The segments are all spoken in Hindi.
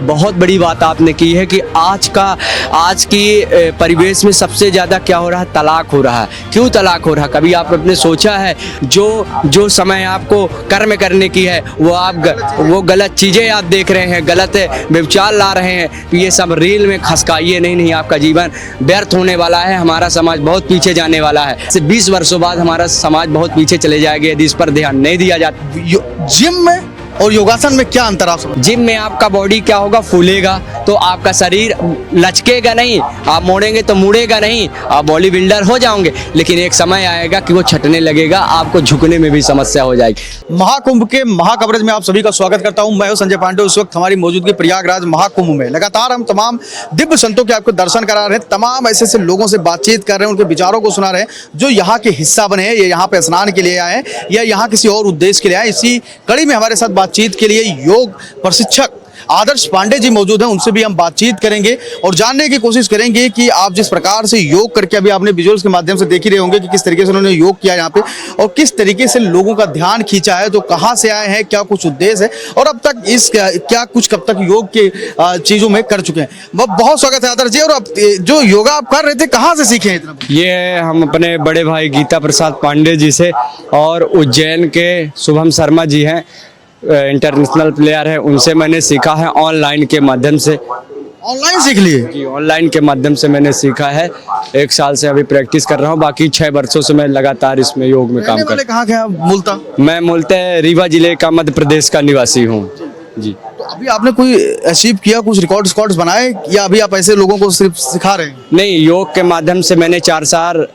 बहुत बड़ी बात आपने की है कि आज की परिवेश में सबसे ज़्यादा क्या हो रहा है, तलाक हो रहा है। क्यों तलाक हो रहा है? कभी आपने सोचा है जो समय आपको कर्म करने की है वो गलत चीज़ें आप देख रहे हैं, गलत विचार ला रहे हैं, ये सब रील में खसकाइए नहीं, आपका जीवन व्यर्थ होने वाला है। हमारा समाज बहुत पीछे जाने वाला है। 20 वर्षों बाद हमारा समाज बहुत पीछे चले जाएगा यदि इस पर ध्यान नहीं दिया जाता। जिम में और योगासन में क्या अंतर आप समझते हैं? जिम में आपका बॉडी क्या होगा, फूलेगा, तो आपका शरीर लचकेगा नहीं, आप मोड़ेंगे तो मुड़ेगा नहीं, आप बॉडी बिल्डर हो जाओगे। लेकिन एक समय आएगा कि वो छटने लगेगा, आपको झुकने में भी समस्या हो जाएगी। महाकुंभ के महाकवरेज में आप सभी का स्वागत करता हूं। मैं हूं संजय पांडे। उस वक्त हमारी मौजूदगी प्रयागराज महाकुंभ में। लगातार हम तमाम दिव्य संतों के आपको दर्शन करा रहे हैं, तमाम ऐसे लोगों से बातचीत कर रहे हैं, उनके विचारों को सुना रहे हैं जो यहाँ के हिस्सा बने हैं, ये यहाँ पे स्नान के लिए आए हैं या यहाँ किसी और उद्देश्य के लिए आए। इसी कड़ी में हमारे साथ बातचीत के लिए योग प्रशिक्षक आदर्श पांडे जी मौजूद हैं। उनसे भी हम बातचीत करेंगे और जानने की कोशिश करेंगे कि आप जिस प्रकार से योग करके, अभी आपने विजुअल्स के माध्यम से देख ही रहे होंगे कि किस तरीके से उन्होंने योग किया यहाँ पे और किस तरीके से लोगों का ध्यान खींचा है, तो कहाँ से आए हैं, क्या कुछ उद्देश्य है और अब तक इस क्या कुछ कब तक योग के चीज़ों में कर चुके हैं। बहुत स्वागत है आदर्श जी। और अब जो योगा आप कर रहे थे, कहाँ से सीखे इतना? ये हम अपने बड़े भाई गीता प्रसाद पांडे जी से और उज्जैन के शुभम शर्मा जी हैं, इंटरनेशनल प्लेयर है, उनसे मैंने सीखा है ऑनलाइन के माध्यम से। ऑनलाइन सीख लिए? जी, ऑनलाइन के माध्यम से मैंने सीखा है। 1 साल से अभी प्रैक्टिस कर रहा हूँ, बाकी 6 वर्षों से मैं लगातार इसमें योग में काम कर रहा हूँ। कहाँ के हैं मूलतः? मैं मूलतः रीवा जिले का मध्य प्रदेश का निवासी हूँ जी। तो अभी आपने कोई अचीव किया, कुछ रिकॉर्ड्स बनाए या अभी आप ऐसे लोगों को सिर्फ सिखा रहे हैं? नहीं, योग के माध्यम से मैंने 4 साल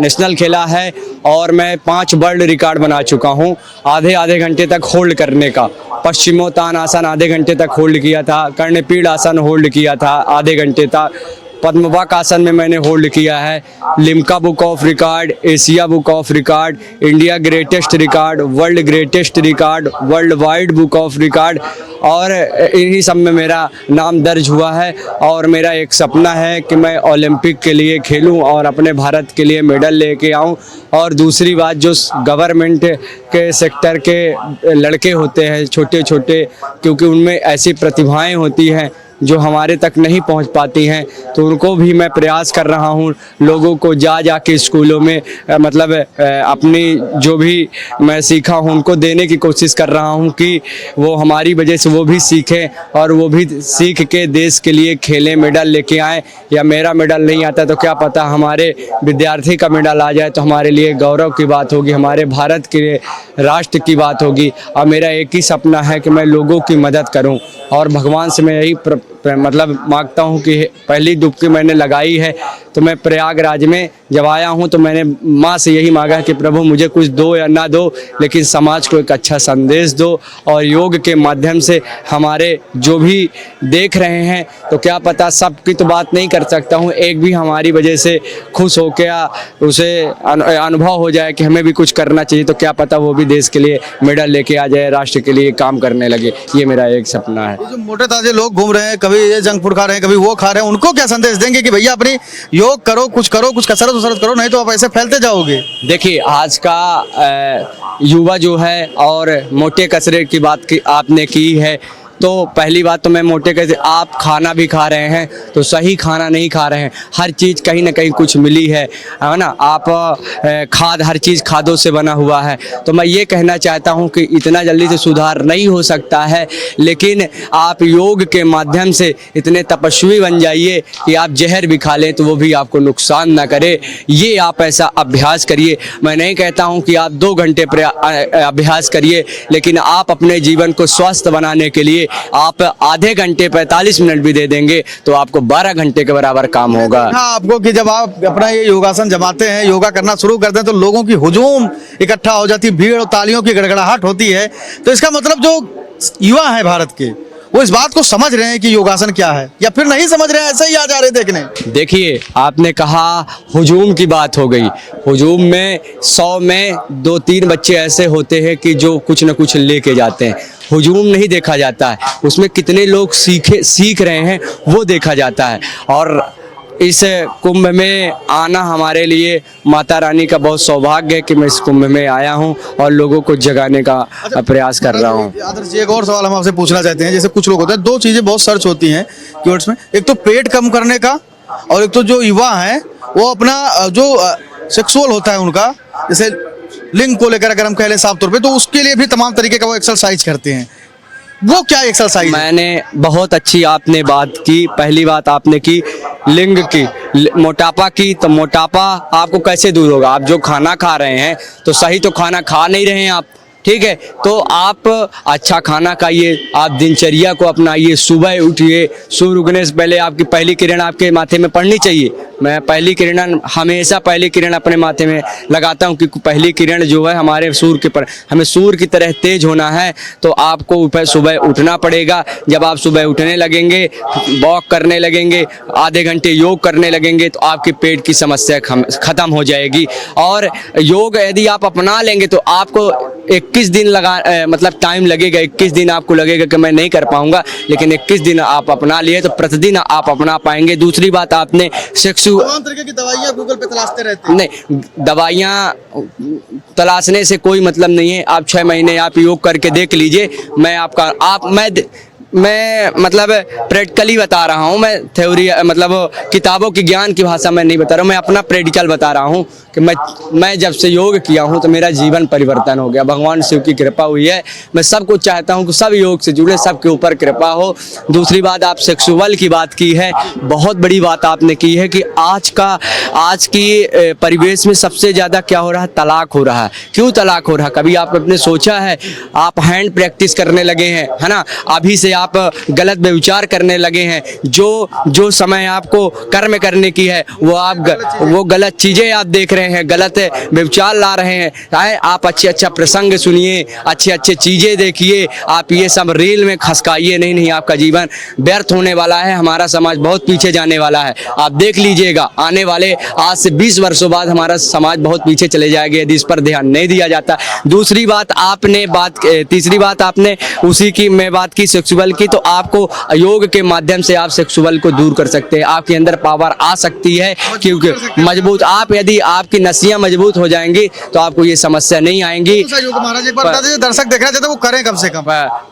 नेशनल खेला है और मैं 5 वर्ल्ड रिकॉर्ड बना चुका हूँ। आधे घंटे तक होल्ड करने का, पश्चिमोत्तान आसन आधे घंटे तक होल्ड किया था, कर्णपीठ आसन होल्ड किया था आधे घंटे तक, पद्मवाक आसन में मैंने होल्ड किया है, Limca book of record, Asia book of record, India greatest record, world greatest record, world wide book of record, और इन्हीं सब में मेरा नाम दर्ज हुआ है। और मेरा एक सपना है कि मैं ओलंपिक के लिए खेलूं और अपने भारत के लिए मेडल लेके आऊं। और दूसरी बात, जो गवर्नमेंट के सेक्टर के लड़के होते हैं छोटे छोटे, क्योंकि उनमें ऐसी प्रतिभाएं होती हैं जो हमारे तक नहीं पहुंच पाती हैं, तो उनको भी मैं प्रयास कर रहा हूं, लोगों को जा के स्कूलों में मतलब अपनी जो भी मैं सीखा हूं उनको देने की कोशिश कर रहा हूं कि वो हमारी वजह से वो भी सीखें और वो भी सीख के देश के लिए खेलें, मेडल लेके आएँ। या मेरा मेडल नहीं आता तो क्या पता हमारे विद्यार्थी का मेडल आ जाए, तो हमारे लिए गौरव की बात होगी, हमारे भारत के राष्ट्र की बात होगी। और मेरा एक ही सपना है कि मैं लोगों की मदद करूं और भगवान से मैं यही मतलब मांगता हूं कि पहली डुबकी मैंने लगाई है तो मैं प्रयागराज में जब आया हूं तो मैंने माँ से यही मांगा कि प्रभु मुझे कुछ दो या ना दो, लेकिन समाज को एक अच्छा संदेश दो। और योग के माध्यम से हमारे जो भी देख रहे हैं, तो क्या पता सबकी तो बात नहीं कर सकता हूं, एक भी हमारी वजह से खुश हो के उसे अनुभव हो जाए कि हमें भी कुछ करना चाहिए, तो क्या पता वो भी देश के लिए मेडल लेके आ जाए, राष्ट्र के लिए काम करने लगे। ये मेरा एक सपना है। जो मोटे ताजे लोग घूम रहे हैं, कभी ये जंक फूड खा रहे हैं, कभी वो खा रहे हैं, उनको क्या संदेश देंगे कि भैया अपनी योग करो, कुछ कसरत करो, नहीं तो आप ऐसे फैलते जाओगे? देखिए, आज का युवा जो है और मोटे कचरे की बात की आपने की है, तो पहली बात तो मैं मोटे कचरे, आप खाना भी खा रहे हैं तो सही खाना नहीं खा रहे हैं, हर चीज़ कहीं ना कहीं कुछ मिली है ना। आप खाद, हर चीज़ खादों से बना हुआ है। तो मैं ये कहना चाहता हूँ कि इतना जल्दी से सुधार नहीं हो सकता है, लेकिन आप योग के माध्यम से इतने तपस्वी बन जाइए कि आप जहर भी खा लें तो वो भी आपको नुकसान ना करे। ये आप ऐसा अभ्यास करिए। मैं नहीं कहता हूँ कि आप 2 घंटे अभ्यास करिए, लेकिन आप अपने जीवन को स्वस्थ बनाने के लिए आप आधे घंटे 45 मिनट भी दे देंगे तो आपको 12 घंटे के बराबर काम होगा। हाँ, आपको कि जब आप अपना ये योगासन जमाते हैं, योगा करना शुरू करते हैं, तो लोगों की हुजूम इकट्ठा हो जाती है, भीड़ और तालियों की गड़गड़ाहट होती है, तो इसका मतलब जो युवा है भारत के, वो इस बात को समझ रहे हैं कि योगासन क्या है, या फिर नहीं समझ रहे हैं, ऐसे ही आ जा रहे देखने? देखिए, आपने कहा हुजूम की बात हो गई। हुजूम में 100 में 2-3 बच्चे ऐसे होते हैं कि जो कुछ न कुछ लेके जाते हैं। हुजूम नहीं देखा जाता है, उसमें कितने लोग सीख रहे हैं वो देखा जाता है। और इस कुंभ में आना हमारे लिए माता रानी का बहुत सौभाग्य है कि मैं इस कुंभ में आया हूं और लोगों को जगाने का प्रयास कर रहा हूं। आदर्श जी, एक और सवाल हम आपसे पूछना चाहते हैं। जैसे कुछ लोग होते हैं, दो चीजें बहुत सर्च होती हैं कीवर्ड्स में, एक तो पेट कम करने का, और एक तो जो युवा हैं वो अपना जो सेक्सुअल होता है उनका, जैसे लिंग को लेकर अगर हम कह लें साफ तौर पे, तो उसके लिए भी तमाम तरीके का वो एक्सरसाइज करते हैं। वो क्या एक्सरसाइज? मैंने बहुत अच्छी आपने बात की। पहली बात आपने की लिंग की, मोटापा की। तो मोटापा आपको कैसे दूर होगा? आप जो खाना खा रहे हैं तो सही तो खाना खा नहीं रहे हैं आप, ठीक है? तो आप अच्छा खाना खाइए, आप दिनचर्या को अपनाइए, सुबह उठिए, सूर्य उगने से पहले आपकी पहली किरण आपके माथे में पड़नी चाहिए। मैं पहली किरण हमेशा पहली किरण अपने माथे में लगाता हूं, क्योंकि पहली किरण जो है हमारे सूर्य के पर, हमें सूर्य की तरह तेज होना है। तो आपको सुबह उठना पड़ेगा। जब आप सुबह उठने लगेंगे, वॉक करने लगेंगे, आधे घंटे योग करने लगेंगे, तो आपके पेट की समस्या खत्म हो जाएगी। और योग यदि आप अपना लेंगे तो आपको 21 दिन मतलब टाइम लगेगा। 21 दिन आपको लगेगा कि मैं नहीं कर पाऊंगा, लेकिन 21 दिन आप अपना लिए तो प्रतिदिन आप अपना पाएंगे। दूसरी बात, आपने तमाम तरीके की दवाइयां गूगल पे तलाशते रहते हैं। नहीं, दवाइयां तलाशने से कोई मतलब नहीं है। आप 6 महीने आप योग करके देख लीजिए। मैं मतलब प्रैक्टिकली बता रहा हूँ, मैं थ्योरी मतलब किताबों की ज्ञान की भाषा में नहीं बता रहा हूँ, मैं अपना प्रैक्टिकल बता रहा हूँ कि मैं जब से योग किया हूँ तो मेरा जीवन परिवर्तन हो गया। भगवान शिव की कृपा हुई है। मैं सबको चाहता हूँ कि सब योग से जुड़े, सबके ऊपर कृपा हो। दूसरी बात, आप सेक्सुअल की बात की है, बहुत बड़ी बात आपने की है कि आज की परिवेश में सबसे ज़्यादा क्या हो रहा है? तलाक हो रहा है। क्यों तलाक हो रहा है? कभी आपने सोचा है? आप हैंड प्रैक्टिस करने लगे हैं, है ना? अभी से आप गलत व्यभिचार करने लगे हैं। जो समय आपको कर्म करने की है वो गलत चीजें आप देख रहे हैं, गलत व्यभिचार ला रहे हैं। आप अच्छा प्रसंग सुनिए, अच्छे चीजें देखिए, आप ये सब रील में खसकाइए नहीं, आपका जीवन व्यर्थ होने वाला है। हमारा समाज बहुत पीछे जाने वाला है। आप देख लीजिएगा, आने वाले आज से 20 वर्षों बाद हमारा समाज बहुत पीछे चले जाएगा यदि इस पर ध्यान नहीं दिया जाता। तीसरी बात आपने उसी की मैं बात की सेक्सुअल की। तो आपको योग के माध्यम से आप सेक्सुअल को दूर कर सकते हैं। आपके अंदर पावर आ सकती है, क्योंकि मजबूत आप यदि आपकी नसियां मजबूत हो जाएंगी तो आपको ये समस्या नहीं आएंगी। महाराज एक बार बता दीजिए, दर्शक देख रहे हैं तो वो करें कम से कम।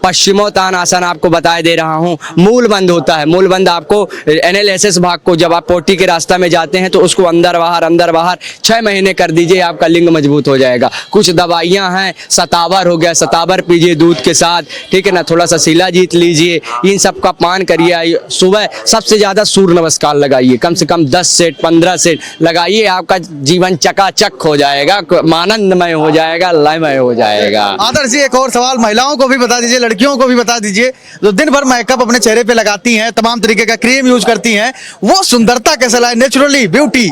पश्चिमोत्तान आपको बता दे रहा हूँ। मूल बंद होता है। मूल बंद आपको एनालिसिस भाग को, जब आप पोटी के रास्ता में जाते हैं तो उसको अंदर बाहर 6 महीने कर दीजिए, आपका लिंग मजबूत हो जाएगा। कुछ दवाइयां हैं, सतावर हो गया, सतावर पीजिए दूध के साथ, ठीक है ना? थोड़ा सा शिलाजीत लीजिए, इन सब का पान करिए। सुबह सबसे ज्यादा सूर्य नमस्कार लगाइए, कम से कम 10 सेट 15 सेट लगाइए। आपका जीवन चकाचक हो जाएगा, आनंदमय हो जाएगा, लयमय हो जाएगा। आदर्श जी, एक और सवाल महिलाओं को भी बता दीजिए, लड़कियों को भी बता दीजिए, जो दिन भर मेकअप अपने चेहरे पे लगाती हैं, तमाम तरीके का क्रीम यूज करती हैं, वो सुंदरता कैसे लाए? Naturally beauty.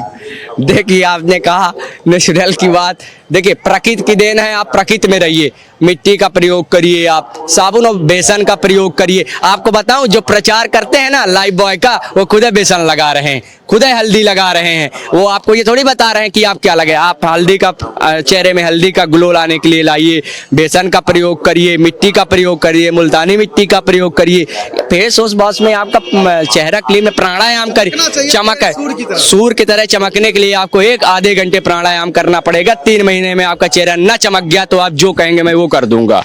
देखिए, आपने कहा नेचुरल की बात। देखिए, प्रकृति की देन है, आप प्रकृति में रहिए, मिट्टी का प्रयोग करिए, आप साबुन और बेसन का प्रयोग करिए। आपको बताऊं, जो प्रचार करते हैं ना लाइफ बॉय का, वो खुद बेसन लगा रहे हैं, खुद हल्दी लगा रहे हैं। वो आपको ये थोड़ी बता रहे हैं कि आप क्या लगे। आप हल्दी का चेहरे में हल्दी का ग्लो लाने के लिए लाइए, बेसन का प्रयोग करिए, मिट्टी का प्रयोग करिए, मुल्तानी मिट्टी का प्रयोग करिए। फेस वॉश में आपका चेहरा क्लीन में प्राणायाम करिए, चमक है सूर्य की तरह चमकने के लिए आपको 1-आधे घंटे प्राणायाम करना पड़ेगा। 3 महीने में आपका चेहरा न चमक गया तो आप जो कहेंगे मैं वो कर दूंगा।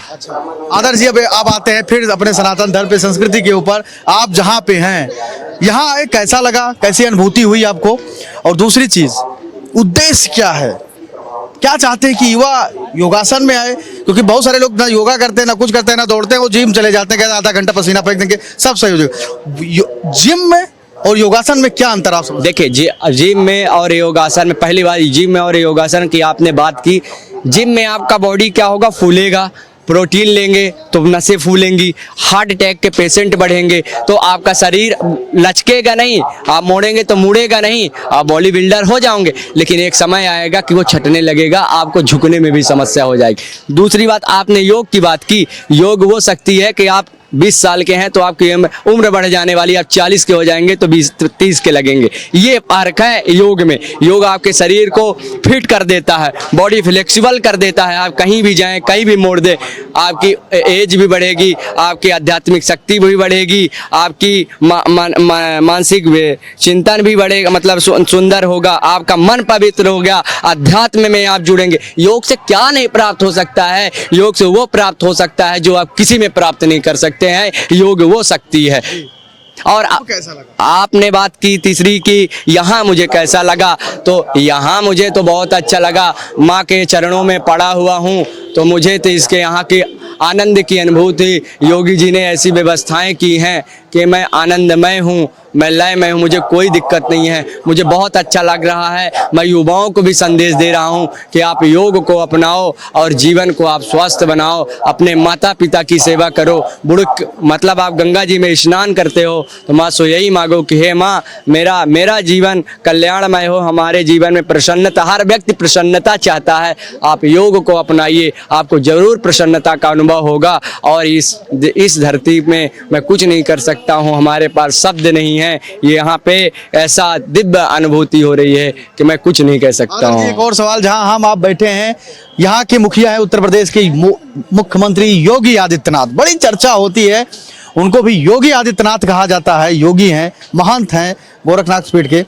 आदर्श जी, अब आप आते हैं फिर अपने सनातन धर्म पे, संस्कृति के ऊपर। आप जहाँ पे हैं, यहाँ आए कैसा लगा, कैसी अनुभूति हुई आपको? और दूसरी चीज, उद्देश्य क्या है? क्या चाहते हैं कि युवा योगासन में आए? क्योंकि बहुत सारे लोग ना योगा करते हैं, ना कुछ करते हैं, ना दौड़ते हैं, वो जिम चले जाते हैं, कहते हैं आधा घंटा पसीना फेंक देंगे, सब सही हो जाएगा। जिम में और योगासन में क्या अंतर आप समझते? देखिए, जिम में और योगासन में, पहली बार जिम में और योगासन की आपने बात की। जिम में आपका बॉडी क्या होगा? फूलेगा। प्रोटीन लेंगे तो नसें फूलेंगी, हार्ट अटैक के पेशेंट बढ़ेंगे, तो आपका शरीर लचकेगा नहीं, आप मोड़ेंगे तो मुड़ेगा नहीं, आप बॉडी बिल्डर हो जाओगे। लेकिन एक समय आएगा कि वो छटने लगेगा, आपको झुकने में भी समस्या हो जाएगी। दूसरी बात, आपने योग की बात की। योग वो शक्ति है कि आप 20 साल के हैं तो आपकी उम्र बढ़ जाने वाली, आप 40 के हो जाएंगे तो 20-30 के लगेंगे। ये फर्क है योग में। योग आपके शरीर को फिट कर देता है, बॉडी फ्लेक्सिबल कर देता है। आप कहीं भी जाएं, कहीं भी मोड़ दे, आपकी एज भी बढ़ेगी, आपकी आध्यात्मिक शक्ति भी बढ़ेगी, आपकी मानसिक चिंतन भी बढ़ेगा, मतलब सुंदर होगा, आपका मन पवित्र हो गया, अध्यात्म में आप जुड़ेंगे। योग से क्या नहीं प्राप्त हो सकता है? योग से वो प्राप्त हो सकता है जो आप किसी में प्राप्त नहीं कर सकते हैं। योग वो शक्ति है। और कैसा लगा? आपने बात की तीसरी की यहाँ मुझे कैसा लगा, तो यहाँ मुझे तो बहुत अच्छा लगा। माँ के चरणों में पड़ा हुआ हूँ तो मुझे तो इसके यहाँ की आनंद की अनुभूति, योगी जी ने ऐसी व्यवस्थाएं की हैं कि मैं आनंदमय हूँ, मैं लय में हूँ, मुझे कोई दिक्कत नहीं है। मुझे बहुत अच्छा लग रहा है। मैं युवाओं को भी संदेश दे रहा हूँ कि आप योग को अपनाओ और जीवन को आप स्वस्थ बनाओ, अपने माता पिता की सेवा करो। बुढ़ मतलब आप गंगा जी में स्नान करते हो तो माँ सो यही मांगो कि हे माँ, मेरा जीवन कल्याणमय हो, हमारे जीवन में प्रसन्नता, हर व्यक्ति प्रसन्नता चाहता है। आप योग को अपनाइए, आपको जरूर प्रसन्नता का अनुभव होगा। और इस धरती में मैं कुछ नहीं कर सकता हूँ, हमारे पास शब्द नहीं है। ये यहाँ पे ऐसा दिव्य अनुभूति हो रही है कि मैं कुछ नहीं कह सकता हूँ। एक और सवाल, जहां हम आप बैठे हैं, यहाँ के मुखिया है उत्तर प्रदेश के मुख्यमंत्री योगी आदित्यनाथ, बड़ी चर्चा होती है, उनको भी योगी आदित्यनाथ कहा जाता है। योगी हैं, महंत हैं गोरखनाथ पीठ के,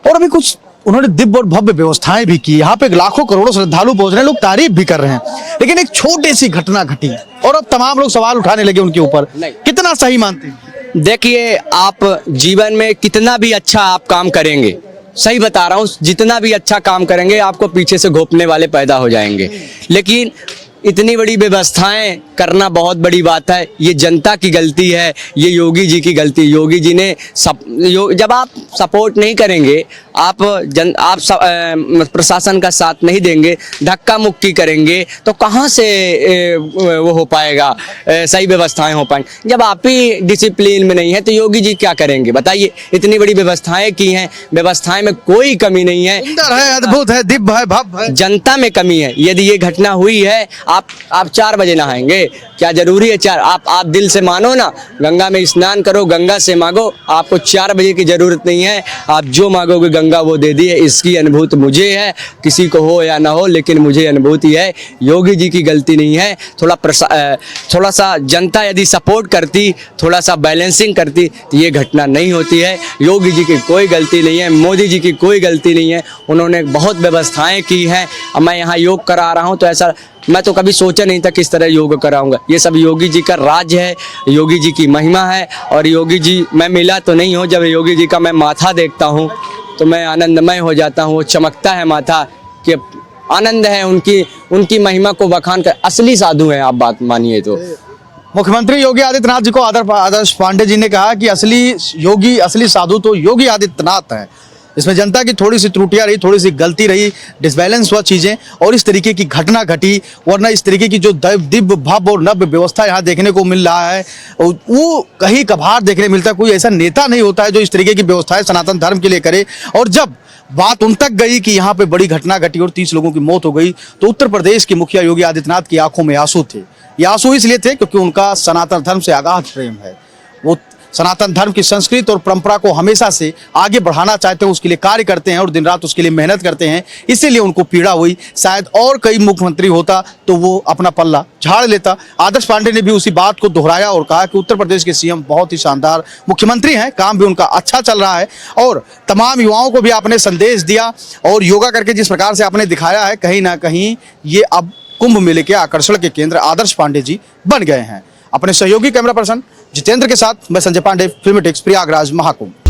और अभी कुछ उन्होंने दिव्य और भव्य व्यवस्थाएं भी की। यहाँ पे लाखों करोड़ों श्रद्धालु पहुंच रहे हैं, लोग तारीफ भी कर रहे हैं। लेकिन एक छोटी सी घटना घटी और अब तमाम लोग सवाल उठाने लगे उनके ऊपर। कितना सही मानते हैं? देखिए, आप जीवन में कितना भी अच्छा आप काम करेंगे, सही बता रहा हूँ, जितना भी अच्छा काम करेंगे आपको पीछे से घोंपने वाले पैदा हो जाएंगे। लेकिन इतनी बड़ी व्यवस्थाएं करना बहुत बड़ी बात है। ये जनता की गलती है, ये योगी जी की गलती। योगी जी ने जब आप सपोर्ट नहीं करेंगे, आप प्रशासन का साथ नहीं देंगे, धक्का मुक्की करेंगे, तो कहाँ से वो हो पाएगा, सही व्यवस्थाएं हो पाएंगी। जब आप ही डिसिप्लिन में नहीं है तो योगी जी क्या करेंगे बताइए? इतनी बड़ी व्यवस्थाएं की हैं, व्यवस्थाएं में कोई कमी नहीं है, सुंदर है, अद्भुत है, दिव्य है, भव्य है। जनता में कमी है। यदि ये घटना हुई है, आप 4 बजे नहाएंगे, क्या जरूरी है 4? आप दिल से मानो ना, गंगा में स्नान करो, गंगा से मांगो, आपको 4 बजे की जरूरत नहीं है। आप जो मांगोगे गंगा वो दे दी है। इसकी अनुभूति मुझे है, किसी को हो या ना हो, लेकिन मुझे अनुभूति है। योगी जी की गलती नहीं है। थोड़ा सा जनता यदि सपोर्ट करती, थोड़ा सा बैलेंसिंग करती तो ये घटना नहीं होती है। योगी जी की कोई गलती नहीं है, मोदी जी की कोई गलती नहीं है। उन्होंने बहुत व्यवस्थाएं की हैं। अब मैं यहाँ योग करा रहा हूँ तो ऐसा मैं तो कभी सोचा नहीं था किस तरह योग कराऊंगा। ये सब योगी जी का राज है, योगी जी की महिमा है। और योगी जी, मैं मिला तो नहीं हूँ, जब योगी जी का मैं माथा देखता हूँ तो मैं आनंदमय हो जाता हूँ। वो चमकता है माथा कि आनंद है, उनकी महिमा को बखान कर। असली साधु हैं, आप बात मानिए तो। मुख्यमंत्री योगी आदित्यनाथ जी को आदर्श पांडे जी ने कहा कि असली साधु तो योगी आदित्यनाथ हैं। इसमें जनता की थोड़ी सी त्रुटियां रही, थोड़ी सी गलती रही, डिसबैलेंस हुआ चीजें, और इस तरीके की घटना घटी। वरना इस तरीके की जो दिव्य भव्य और नव्य व्यवस्था यहाँ देखने को मिल रहा है, वो कहीं कभार देखने मिलता है। कोई ऐसा नेता नहीं होता है जो इस तरीके की व्यवस्थाएं सनातन धर्म के लिए करे। और जब बात उन तक गई कि यहाँ पे बड़ी घटना घटी और 30 लोगों की मौत हो गई, तो उत्तर प्रदेश के मुखिया योगी आदित्यनाथ की आंखों में आंसू थे। ये आंसू इसलिए थे क्योंकि उनका सनातन धर्म से अगाध प्रेम है। वो सनातन धर्म की संस्कृति और परंपरा को हमेशा से आगे बढ़ाना चाहते हैं, उसके लिए कार्य करते हैं और दिन रात उसके लिए मेहनत करते हैं। इसीलिए उनको पीड़ा हुई। शायद और कई मुख्यमंत्री होता तो वो अपना पल्ला झाड़ लेता। आदर्श पांडे ने भी उसी बात को दोहराया और कहा कि उत्तर प्रदेश के सीएम बहुत ही शानदार मुख्यमंत्री हैं, काम भी उनका अच्छा चल रहा है। और तमाम युवाओं को भी आपने संदेश दिया और योगा करके जिस प्रकार से आपने दिखाया है, कहीं ना कहीं ये अब कुंभ मेले के आकर्षण के केंद्र आदर्श पांडे जी बन गए हैं। अपने सहयोगी कैमरा पर्सन जितेंद्र के साथ मैं संजय पांडे, फिल्मीटेक्स, प्रयागराज महाकुंभ।